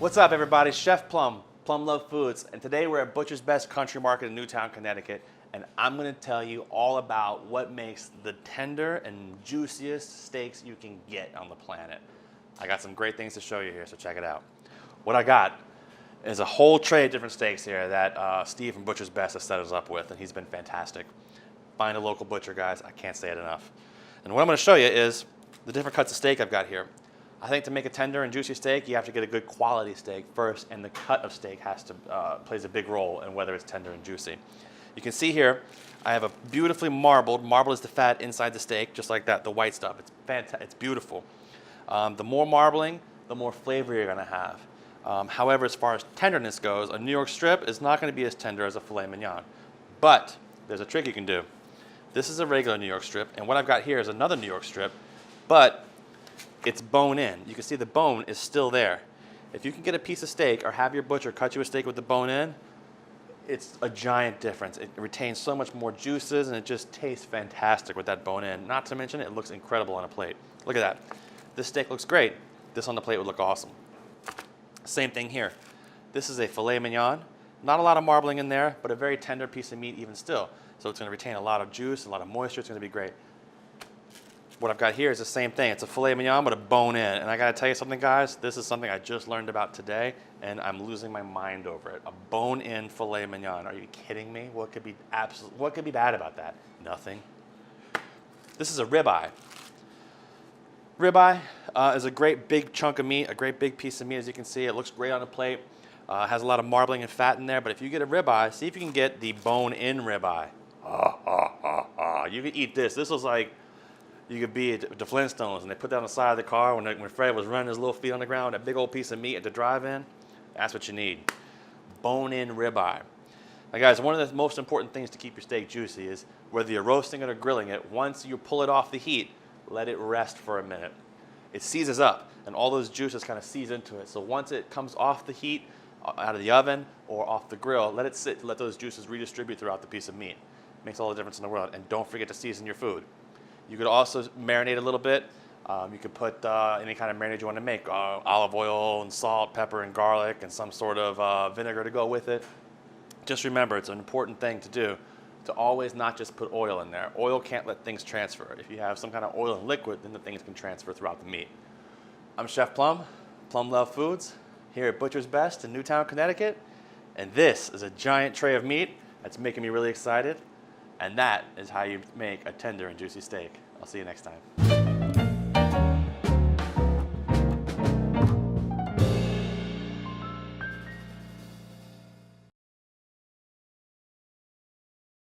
What's up, everybody? Chef Plum, Plum Love Foods, and today we're at Butcher's Best Country Market in Newtown, Connecticut, and I'm going to tell you all about what makes the tender and juiciest steaks you can get on the planet. I got some great things to show you here, so check it out. What I got is a whole tray of different steaks here that Steve from Butcher's Best has set us up with, and he's been fantastic. Find a local butcher, guys. I can't say it enough. And what I'm going to show you is the different cuts of steak I've got here. I think to make a tender and juicy steak, you have to get a good quality steak first, and the cut of steak has to plays a big role in whether it's tender and juicy. You can see here, I have a beautifully marbled. Marble is the fat inside the steak, just like that, the white stuff. It's fantastic. It's beautiful. The more marbling, the more flavor you're going to have. However, as far as tenderness goes, a New York strip is not going to be as tender as a filet mignon. But there's a trick you can do. This is a regular New York strip, and what I've got here is another New York strip, but it's bone in. You can see the bone is still there. If you can get a piece of steak or have your butcher cut you a steak with the bone in, it's a giant difference. It retains so much more juices and it just tastes fantastic with that bone in. Not to mention it looks incredible on a plate. Look at that. This steak looks great. This on the plate would look awesome. Same thing here. This is a filet mignon. Not a lot of marbling in there, but a very tender piece of meat even still. So it's going to retain a lot of juice, a lot of moisture. It's going to be great. What I've got here is the same thing. It's a filet mignon, but a bone in. And I got to tell you something, guys. This is something I just learned about today, and I'm losing my mind over it. A bone-in filet mignon. Are you kidding me? What could be bad about that? Nothing. This is a ribeye. Ribeye is a great big chunk of meat, a great big piece of meat. As you can see, it looks great on a plate. Has a lot of marbling and fat in there. But if you get a ribeye, see if you can get the bone-in ribeye. You can eat this. This was like, you could be at the Flintstones, and they put that on the side of the car when Fred was running his little feet on the ground, that big old piece of meat at the drive-in. That's what you need. Bone-in ribeye. Now, guys, one of the most important things to keep your steak juicy is whether you're roasting it or grilling it, once you pull it off the heat, let it rest for a minute. It seizes up, and all those juices kind of seize into it. So once it comes off the heat, out of the oven or off the grill, let it sit, let those juices redistribute throughout the piece of meat. Makes all the difference in the world. And don't forget to season your food. You could also marinate a little bit. You could put any kind of marinade you want to make, olive oil and salt, pepper and garlic, and some sort of vinegar to go with it. Just remember, it's an important thing to do, to always not just put oil in there. Oil can't let things transfer. If you have some kind of oil and liquid, then the things can transfer throughout the meat. I'm Chef Plum, Plum Love Foods, here at Butcher's Best in Newtown, Connecticut. And this is a giant tray of meat that's making me really excited. And that is how you make a tender and juicy steak. I'll see you next time.